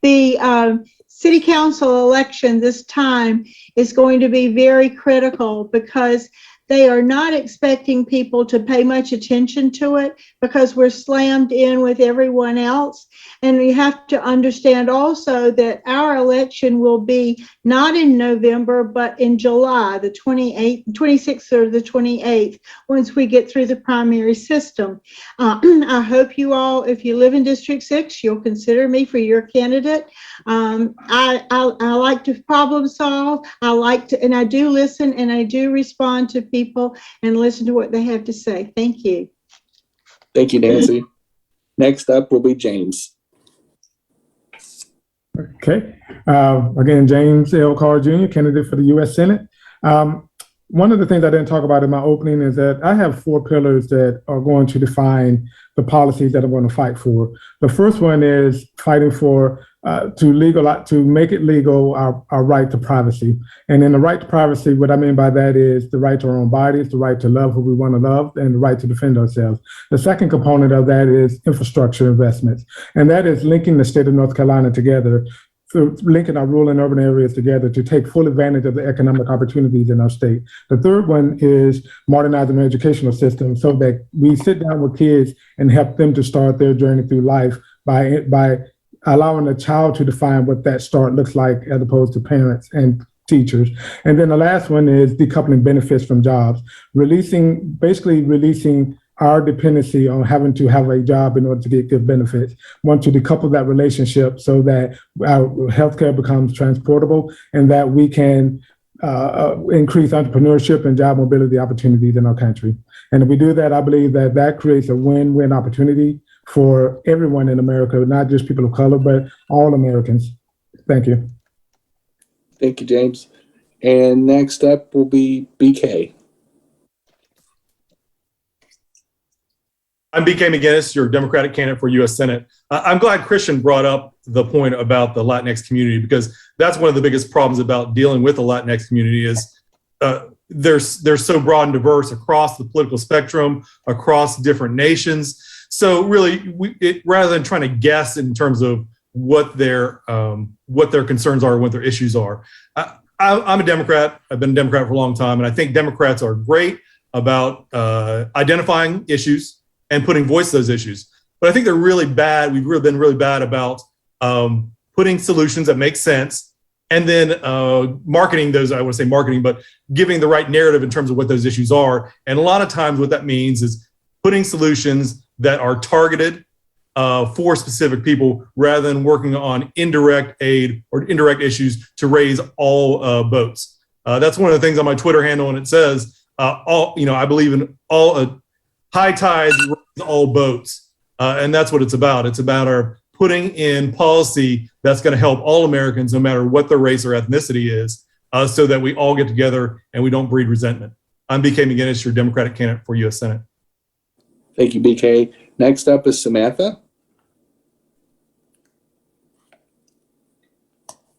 the city council election this time is going to be very critical because they are not expecting people to pay much attention to it because we're slammed in with everyone else. And we have to understand also that our election will be not in November, but in July, the 26th or the 28th, once we get through the primary system. I hope you all, if you live in District 6, you'll consider me for your candidate. I like to problem solve. And I do listen and I do respond to people and listen to what they have to say. Thank you. Thank you, Nancy. Next up will be James. Okay. Again, James L. Carr Jr., candidate for the U.S. Senate. One of the things I didn't talk about in my opening is that I have 4 pillars that are going to define the policies that I'm going to fight for. The first one is fighting for to make it legal our right to privacy. And in the right to privacy, what I mean by that is the right to our own bodies, the right to love who we want to love, and the right to defend ourselves. The second component of that is infrastructure investments. And that is linking the state of North Carolina together, linking our rural and urban areas together to take full advantage of the economic opportunities in our state. The third one is modernizing the educational system so that we sit down with kids and help them to start their journey through life by allowing a child to define what that start looks like as opposed to parents and teachers. And then the last one is decoupling benefits from jobs, basically releasing our dependency on having to have a job in order to get good benefits. Want to decouple that relationship so that our healthcare becomes transportable and that we can increase entrepreneurship and job mobility opportunities in our country. And if we do that, I believe that that creates a win-win opportunity for everyone in America, not just people of color, but all Americans. Thank you. Thank you, James. And next up will be BK. I'm BK McGinnis, your Democratic candidate for U.S. Senate. I'm glad Christian brought up the point about the Latinx community because that's one of the biggest problems about dealing with the Latinx community is they're so broad and diverse across the political spectrum, across different nations. So really, rather than trying to guess in terms of what their concerns are, what their issues are, I'm a Democrat. I've been a Democrat for a long time, and I think Democrats are great about identifying issues and putting voice to those issues. But I think they're really bad. We've been really bad about putting solutions that make sense and then marketing those. I want to say marketing, but giving the right narrative in terms of what those issues are. And a lot of times what that means is putting solutions that are targeted for specific people rather than working on indirect aid or indirect issues to raise all boats. That's one of the things on my Twitter handle, and it says, I believe in all high tides raise all boats. And that's what it's about. It's about our putting in policy that's going to help all Americans, no matter what their race or ethnicity is, so that we all get together and we don't breed resentment. I'm BK McGinnis, your Democratic candidate for U.S. Senate. Thank you, BK. Next up is Samantha.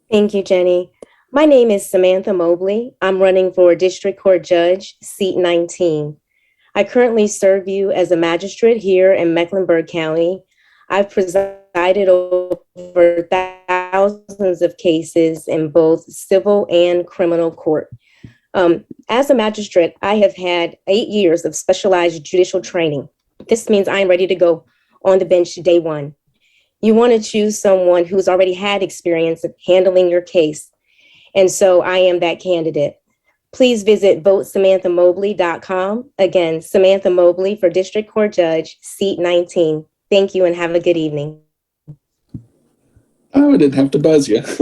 Thank you, Jenny. My name is Samantha Mobley. I'm running for District Court Judge, seat 19. I currently serve you as a magistrate here in Mecklenburg County. I've presided presided over thousands of cases in both civil and criminal court. As a magistrate, I have had 8 years of specialized judicial training. This means I am ready to go on the bench day one. You want to choose someone who's already had experience of handling your case. And so I am that candidate. Please visit votesamanthamobley.com. Again, Samantha Mobley for District Court Judge, seat 19. Thank you and have a good evening. Oh, I didn't have to buzz you. Next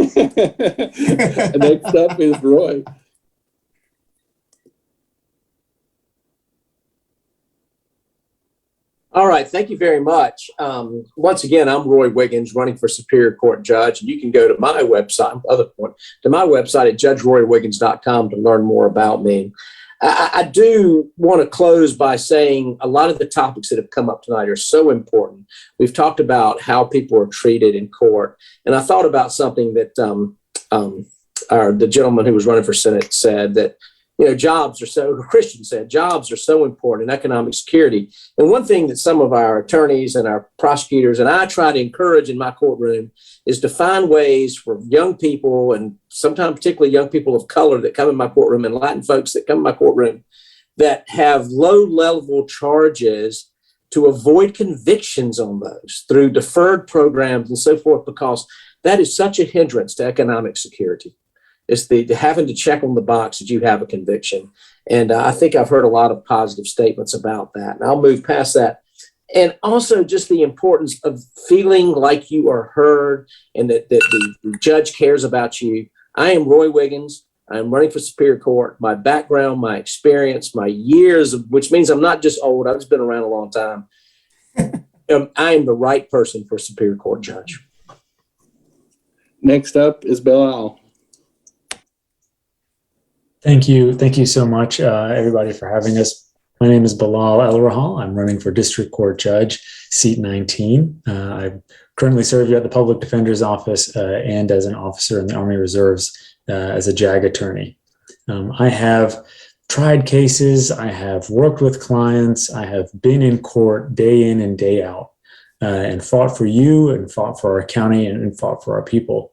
up is Roy. All right, thank you very much. Once again, I'm Roy Wiggins, running for Superior Court Judge, and you can go to my website, at judgeroywiggins.com to learn more about me. I do want to close by saying a lot of the topics that have come up tonight are so important. We've talked about how people are treated in court, and I thought about something that the gentleman who was running for Senate said, that Christian said, jobs are so important in economic security. And one thing that some of our attorneys and our prosecutors and I try to encourage in my courtroom is to find ways for young people, and sometimes particularly young people of color that come in my courtroom, and Latin folks that come in my courtroom, that have low-level charges, to avoid convictions on those through deferred programs and so forth, because that is such a hindrance to economic security. It's the having to check on the box that you have a conviction. And I think I've heard a lot of positive statements about that. And I'll move past that. And also just the importance of feeling like you are heard and that the judge cares about you. I am Roy Wiggins. I'm running for Superior Court. My background, my experience, my years, which means I'm not just old. I've just been around a long time. I am the right person for Superior Court Judge. Next up is Bilal. Thank you. Thank you so much, everybody, for having us. My name is Bilal El-Rahal. I'm running for District Court Judge, seat 19. I currently serve at the Public Defender's Office and as an officer in the Army Reserves as a JAG attorney. I have tried cases. I have worked with clients. I have been in court day in and day out and fought for you and fought for our county and fought for our people.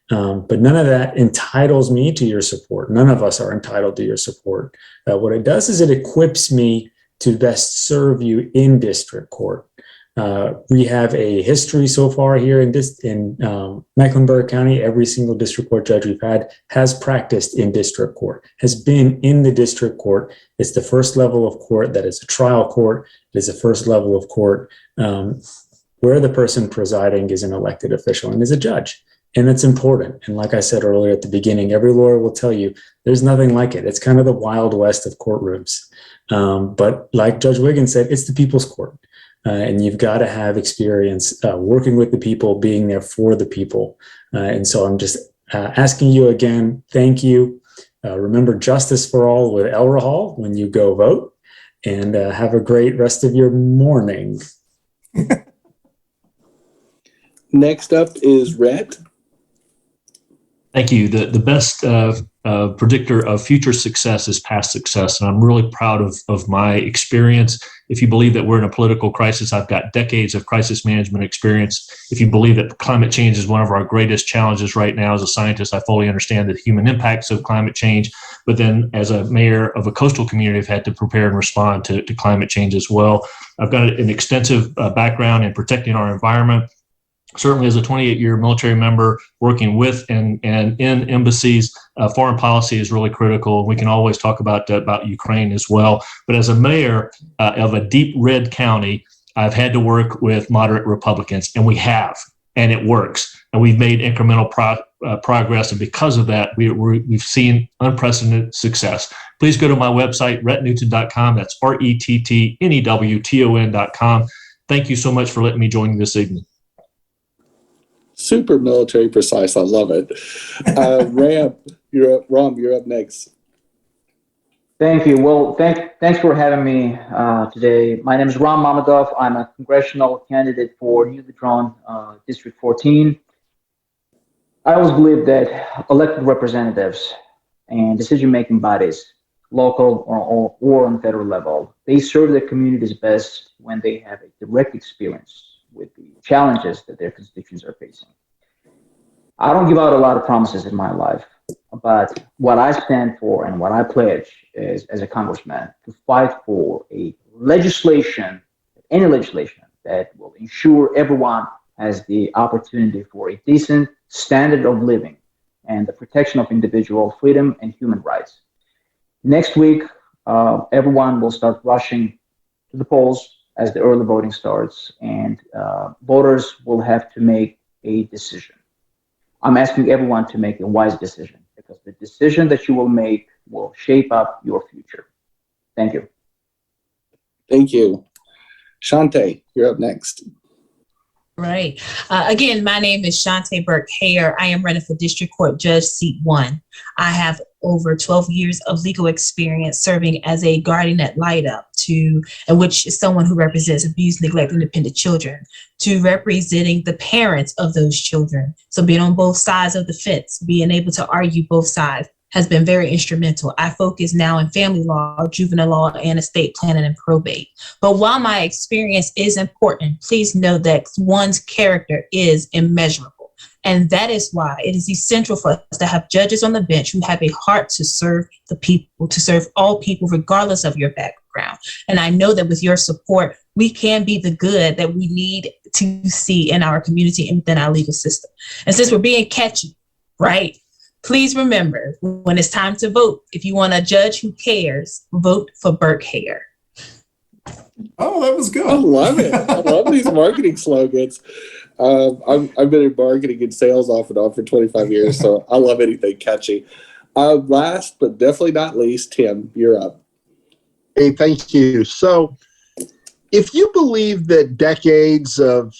But none of that entitles me to your support. None of us are entitled to your support. What it does is it equips me to best serve you in district court. We have a history so far here in Mecklenburg County. Every single district court judge we've had has practiced in district court, has been in the district court. It's the first level of court that is a trial court. It is the first level of court where the person presiding is an elected official and is a judge. And it's important. And like I said earlier at the beginning, every lawyer will tell you there's nothing like it. It's kind of the Wild West of courtrooms. But like Judge Wiggins said, it's the people's court. And you've got to have experience working with the people, being there for the people. And so I'm just asking you again, thank you. Remember justice for all with El-Rahal when you go vote. And have a great rest of your morning. Next up is Rhett. Thank you. The best predictor of future success is past success. And I'm really proud of my experience. If you believe that we're in a political crisis, I've got decades of crisis management experience. If you believe that climate change is one of our greatest challenges right now, as a scientist, I fully understand the human impacts of climate change. But then as a mayor of a coastal community, I've had to prepare and respond to climate change as well. I've got an extensive background in protecting our environment. Certainly as a 28-year military member working with and in embassies, foreign policy is really critical. We can always talk about Ukraine as well. But as a mayor of a deep red county, I've had to work with moderate Republicans, and we have, and it works. And we've made incremental progress. And because of that, we've seen unprecedented success. Please go to my website, rhettnewton.com. That's RETTNEWTON.com. Thank you so much for letting me join you this evening. Super military precise. I love it. Ram, you're up next. Thank you. Well, thanks for having me today. My name is Ram Mummadov. I'm a congressional candidate for Unitron, District 14. I always believe that elected representatives and decision-making bodies, local or on federal level, they serve their communities best when they have a direct experience with the challenges that their constituents are facing. I don't give out a lot of promises in my life, but what I stand for and what I pledge is, as a congressman, to fight for a legislation, any legislation that will ensure everyone has the opportunity for a decent standard of living and the protection of individual freedom and human rights. Next week, everyone will start rushing to the polls as the early voting starts, and voters will have to make a decision. I'm asking everyone to make a wise decision, because the decision that you will make will shape up your future. Thank you. Thank you. Shantae, you're up next. Right. Again, my name is Shantae Berghair. I am running for District Court Judge, Seat 1. I have over 12 years of legal experience serving as a guardian ad litem, which is someone who represents abused, neglected, and dependent children, to representing the parents of those children. So being on both sides of the fence, being able to argue both sides has been very instrumental. I focus now in family law, juvenile law, and estate planning and probate. But while my experience is important, please know that one's character is immeasurable. And that is why it is essential for us to have judges on the bench who have a heart to serve the people, to serve all people, regardless of your background. And I know that with your support, we can be the good that we need to see in our community and within our legal system. And since we're being catchy, right? Please remember, when it's time to vote, if you want a judge who cares, vote for Berghair. Oh, that was good. I love it. I love these marketing slogans. I've been in marketing and sales off and on for 25 years, so I love anything catchy. Last but definitely not least, Tim, you're up. Hey, thank you. So if you believe that decades of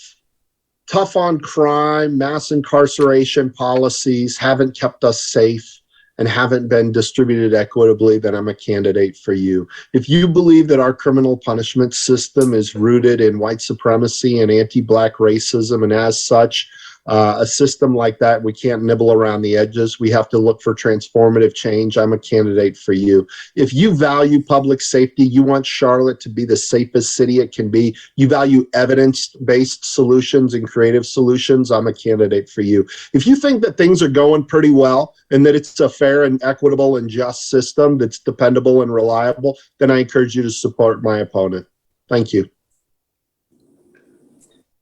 tough on crime, mass incarceration policies haven't kept us safe and haven't been distributed equitably, then I'm a candidate for you. If you believe that our criminal punishment system is rooted in white supremacy and anti-Black racism, and as such, a system like that, we can't nibble around the edges. We have to look for transformative change. I'm a candidate for you. If you value public safety, you want Charlotte to be the safest city it can be, you value evidence-based solutions and creative solutions, I'm a candidate for you. If you think that things are going pretty well and that it's a fair and equitable and just system that's dependable and reliable, then I encourage you to support my opponent. Thank you.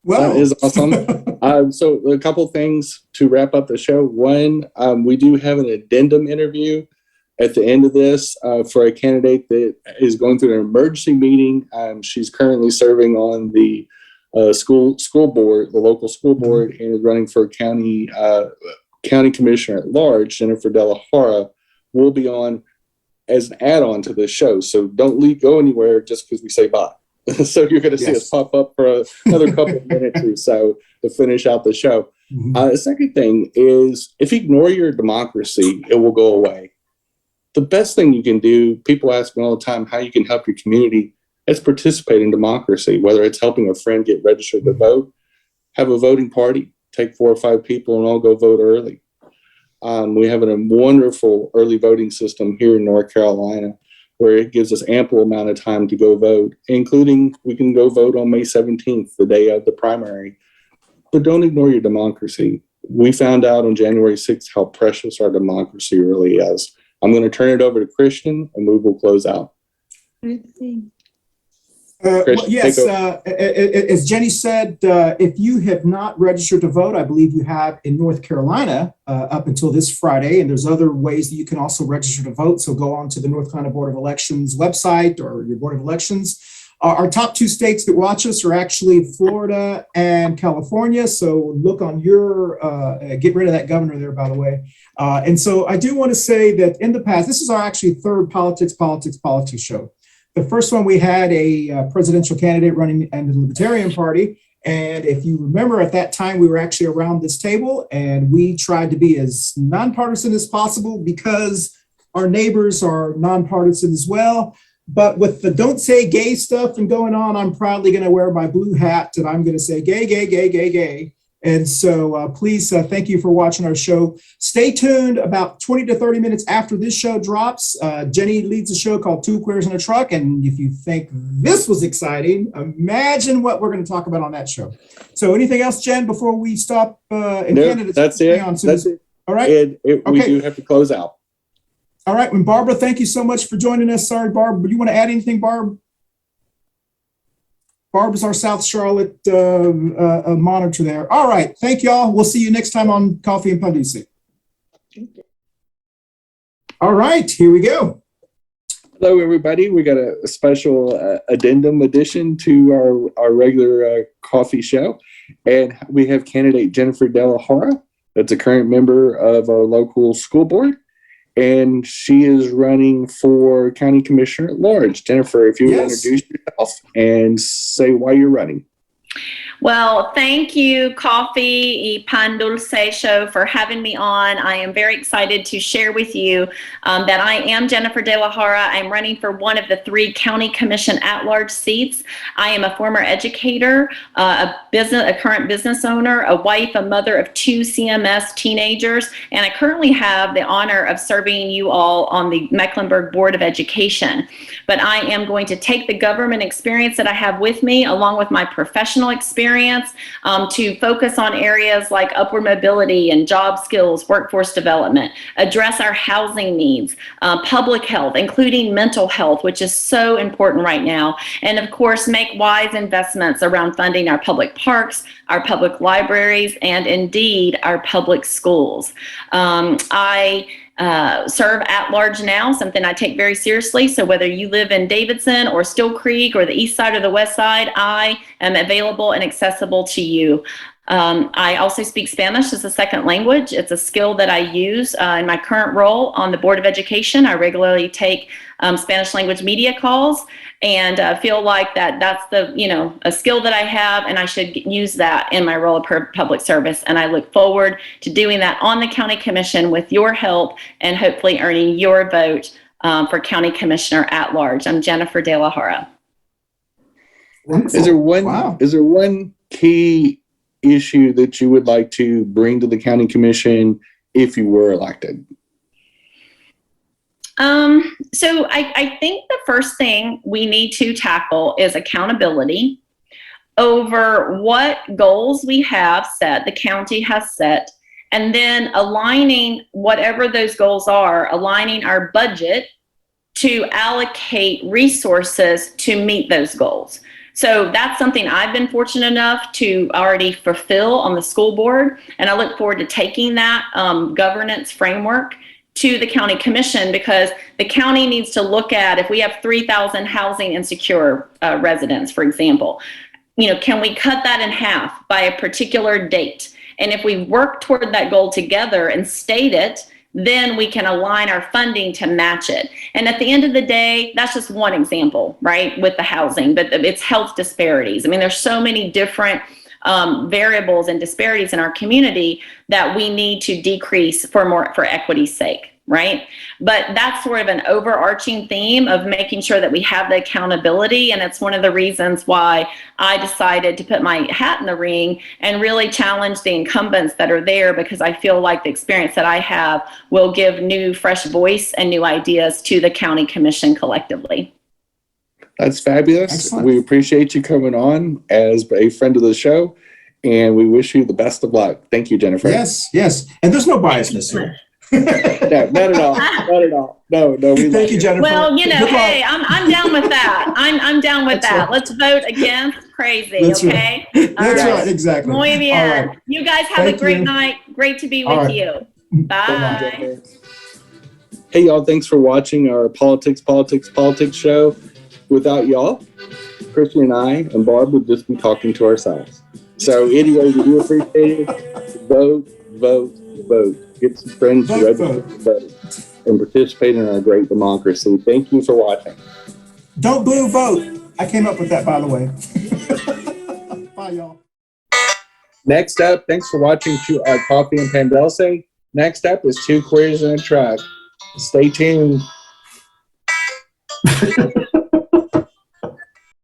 Well, that is awesome. So a couple things to wrap up the show. One, we do have an addendum interview at the end of this for a candidate that is going through an emergency meeting. She's currently serving on the school board, the local school board, and is running for county commissioner at large. Jennifer Delahara will be on as an add-on to this show. So don't go anywhere just because we say bye. So you're going to see us pop up for another couple of minutes or so to finish out the show. The second thing is, if you ignore your democracy, it will go away. The best thing you can do, people ask me all the time how you can help your community, is participate in democracy, whether it's helping a friend get registered to vote, have a voting party, take 4 or 5 people and all go vote early. We have a wonderful early voting system here in North Carolina, where it gives us ample amount of time to go vote, including we can go vote on May 17th, the day of the primary. But don't ignore your democracy. We found out on January 6th how precious our democracy really is. I'm going to turn it over to Christian, and we will close out. Yes, as Jenny said, if you have not registered to vote, I believe you have in North Carolina up until this Friday, and there's other ways that you can also register to vote. So go on to the North Carolina Board of Elections website or your Board of Elections. Our top 2 states that watch us are actually Florida and California. So look on your, get rid of that governor there, by the way. And so I do want to say that in the past, this is our actually 3rd politics show. The first one, we had a presidential candidate running in the Libertarian Party. And if you remember, at that time, we were actually around this table and we tried to be as nonpartisan as possible because our neighbors are nonpartisan as well. But with the don't say gay stuff and going on, I'm proudly going to wear my blue hat and I'm going to say gay, gay, gay, gay, gay. And so please, thank you for watching our show. Stay tuned about 20 to 30 minutes after this show drops. Jenny leads a show called Two Queers in a Truck. And if you think this was exciting, imagine what we're going to talk about on that show. So anything else, Jen, before we stop? Nope, that's it. That's it. All right. We do have to close out. All right. And Barbara, thank you so much for joining us. Sorry, Barb, but you want to add anything, Barb? Barb is our South Charlotte monitor there. All right. Thank y'all. We'll see you next time on Coffee and Dulce. All right. Here we go. Hello, everybody. We got a special addendum addition to our regular coffee show. And we have candidate Jennifer Delahara. That's a current member of our local school board. And she is running for county commissioner at large. Jennifer, if you would introduce yourself and say why you're running. Well, thank you, Coffee Pan Dulce Show, for having me on. I am very excited to share with you that I am Jennifer Delahara. I'm running for one of the 3 county commission at-large seats. I am a former educator, a current business owner, a wife, a mother of 2 CMS teenagers, and I currently have the honor of serving you all on the Mecklenburg Board of Education. But I am going to take the government experience that I have with me, along with my professional experience, to focus on areas like upward mobility and job skills, workforce development, address our housing needs, public health, including mental health, which is so important right now, and of course, make wise investments around funding our public parks, our public libraries, and indeed our public schools. I serve at large now, something I take very seriously. So whether you live in Davidson or Still Creek or the east side or the west side, I am available and accessible to you. I also speak Spanish as a second language. It's a skill that I use in my current role on the Board of Education. I regularly take Spanish language media calls and feel like that's a skill that I have, and I should use that in my role of public service. And I look forward to doing that on the county commission with your help and hopefully earning your vote for county commissioner at large. I'm Jennifer Delahara. Is there one key issue that you would like to bring to the county commission if you were elected? So I think the first thing we need to tackle is accountability over what goals we have set, the county has set, and then aligning whatever those goals are, aligning our budget to allocate resources to meet those goals. So that's something I've been fortunate enough to already fulfill on the school board, and I look forward to taking that governance framework to the county commission, because the county needs to look at, if we have 3,000 housing insecure residents, for example, can we cut that in half by a particular date? And if we work toward that goal together and state it, then we can align our funding to match it. And at the end of the day, that's just one example, right, with the housing, but it's health disparities. I mean, there's so many different variables and disparities in our community that we need to decrease for equity's sake, right? But that's sort of an overarching theme of making sure that we have the accountability, and it's one of the reasons why I decided to put my hat in the ring and really challenge the incumbents that are there, because I feel like the experience that I have will give new, fresh voice and new ideas to the county commission collectively. That's fabulous. Excellent. We appreciate you coming on as a friend of the show, and we wish you the best of luck. Thank you, Jennifer. Yes. And there's no biasness here. No, not at all. Not at all. No. Thank you, Jennifer. Well, hey, I'm down with that. I'm down with that. Right. Let's vote against crazy. That's okay. Right. That's right. Exactly. Muy bien. Right. You guys have a great night. Great to be with you. Bye. Hey, y'all. Thanks for watching our politics show. Without y'all, Christian and I and Barb would just be talking to ourselves. So anyway, we do appreciate it. Vote. Get some friends to register to vote and participate in our great democracy. Thank you for watching. Don't boo, vote. I came up with that, by the way. Bye, y'all. Next up, thanks for watching Coffee and Pan Dulce. Next up is Two Queers in a Truck. Stay tuned.